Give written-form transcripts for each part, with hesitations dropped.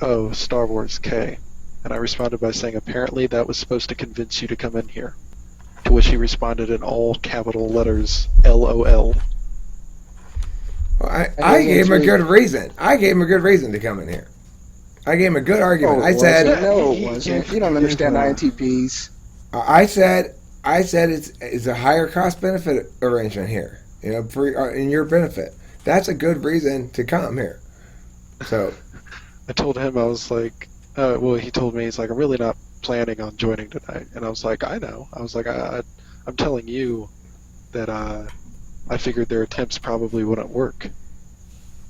oh, Star Wars K. And I responded by saying, apparently that was supposed to convince you to come in here. To which he responded in all capital letters, LOL. Well, And I his gave him a intrigue. good reason. I gave him a good reason to come in here. I gave him a good argument. Oh, I it said, wasn't. No, he it wasn't. gave, You don't he gave, understand INTPs. I said, it's a higher cost benefit arrangement here. You know, for in your benefit. That's a good reason to come here. So, I told him, I was like, well, he told me, he's like, I'm really not planning on joining tonight. And I was like, I know. I was like, I'm telling you that I figured their attempts probably wouldn't work.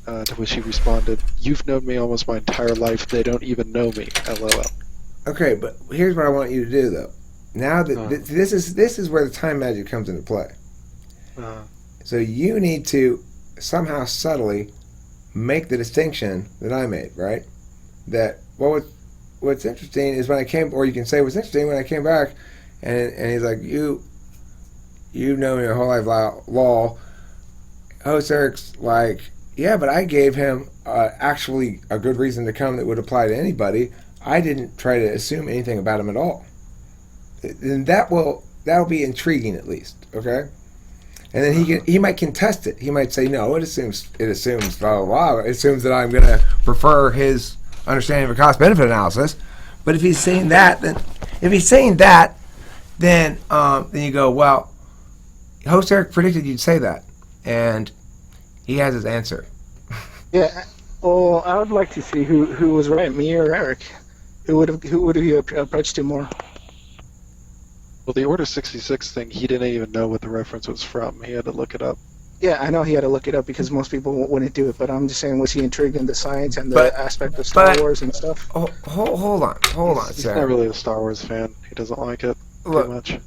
To which he responded, you've known me almost my entire life. They don't even know me. LOL. okay, but here's what I want you to do though. Now that Uh, this is where the time magic comes into play. uh, So you need to somehow subtly make the distinction that I made, right? That what's interesting is when I came, or you can say what's interesting when I came back, and he's like, you've known me your whole life, lol. Host Eric's like, yeah, but I gave him actually a good reason to come that would apply to anybody. I didn't try to assume anything about him at all. And that'll be intriguing at least, okay? And then he might contest it. He might say, no, it assumes blah blah blah. It assumes that I'm going to prefer his understanding of a cost benefit analysis. But if he's saying that, then you go, well, host Eric predicted you'd say that, and he has his answer. Yeah. Well, I would like to see who was right, me or Eric. Who would have you approached him more? well, the Order 66 thing, he didn't even know what the reference was from. He had to look it up. Yeah, I know he had to look it up because most people wouldn't do it. But I'm just saying, was he intrigued in the science and the But- aspect of Star but- Wars and stuff? Hold on, He's sir. not really a Star Wars fan. He doesn't like it Look. too much.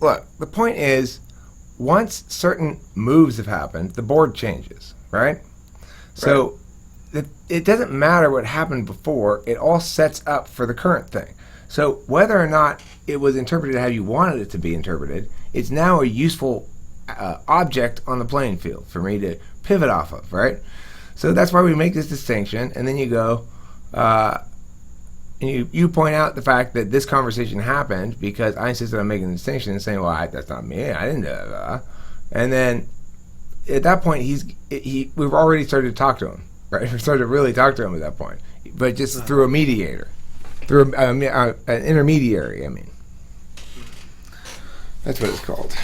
Look, the point is, once certain moves have happened, the board changes, right? So it doesn't matter what happened before, it all sets up for the current thing. So whether or not it was interpreted how you wanted it to be interpreted, it's now a useful object on the playing field for me to pivot off of, right? So that's why we make this distinction, and then you go, and you point out the fact that this conversation happened because I insisted on making the distinction and saying, well, that's not me, I didn't do that. And then at that point, we've already started to talk to him, right? We started to really talk to him at that point, but just through a mediator, through an intermediary, I mean. That's what it's called.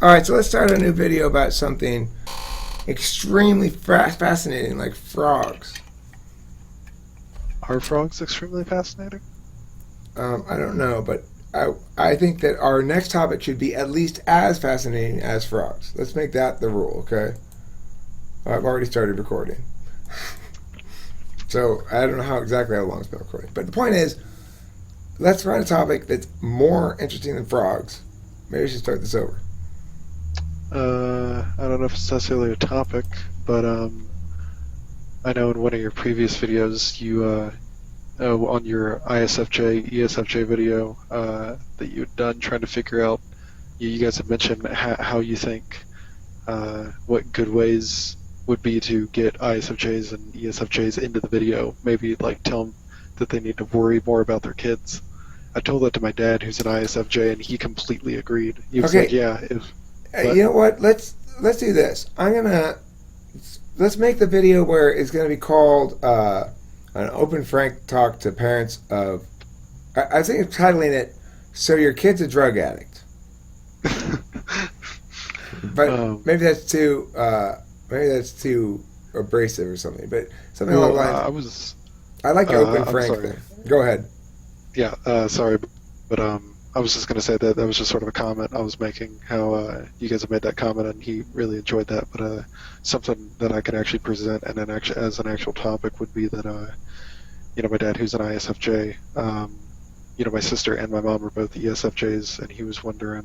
All right, so let's start a new video about something extremely fascinating, like frogs. Are frogs extremely fascinating? I don't know, but I think that our next topic should be at least as fascinating as frogs. Let's make that the rule, okay? I've already started recording. So I don't know how long it's been recording. But the point is, let's find a topic that's more interesting than frogs. Maybe we should start this over. I don't know if it's necessarily a topic, but I know in one of your previous videos, you on your ISFJ, ESFJ video that you'd done trying to figure out, you guys had mentioned how you think what good ways would be to get ISFJs and ESFJs into the video. Maybe like tell them that they need to worry more about their kids. I told that to my dad, who's an ISFJ, and he completely agreed. He was like, "Yeah, you know what? Let's do this. Let's make the video where it's gonna be called an open, frank talk to parents of. I think I'm titling it "So Your Kid's a Drug Addict," but maybe that's too abrasive or something. But something along the lines. I like the open, frank thing. Go ahead. Yeah, sorry, but I was just going to say that was just sort of a comment I was making, how you guys have made that comment and he really enjoyed that, but something that I could actually present and then as an actual topic would be that, my dad, who's an ISFJ, my sister and my mom were both ESFJs, and he was wondering,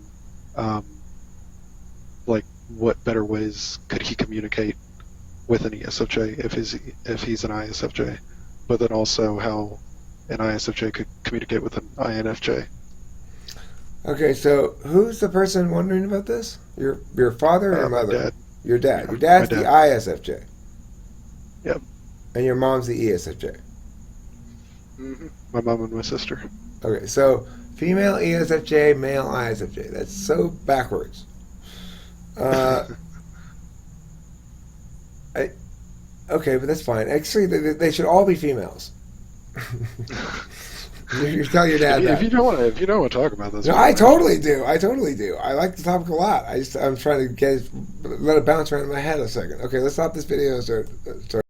what better ways could he communicate with an ESFJ if he's an ISFJ, but then also how an ISFJ could communicate with an INFJ. Okay, so who's the person wondering about this? Your father or your mother? Dad. Your dad. Yeah, Your dad's my the dad. ISFJ. Yep. And your mom's the ESFJ. My mom and my sister. Okay, so female ESFJ, male ISFJ. That's so backwards. Okay, but that's fine. Actually, they should all be females. You tell your dad that. If you don't want to talk about this, No, I totally do. I totally do. I like the topic a lot. I'm trying to let it bounce around in my head a second. Okay, let's stop this video and start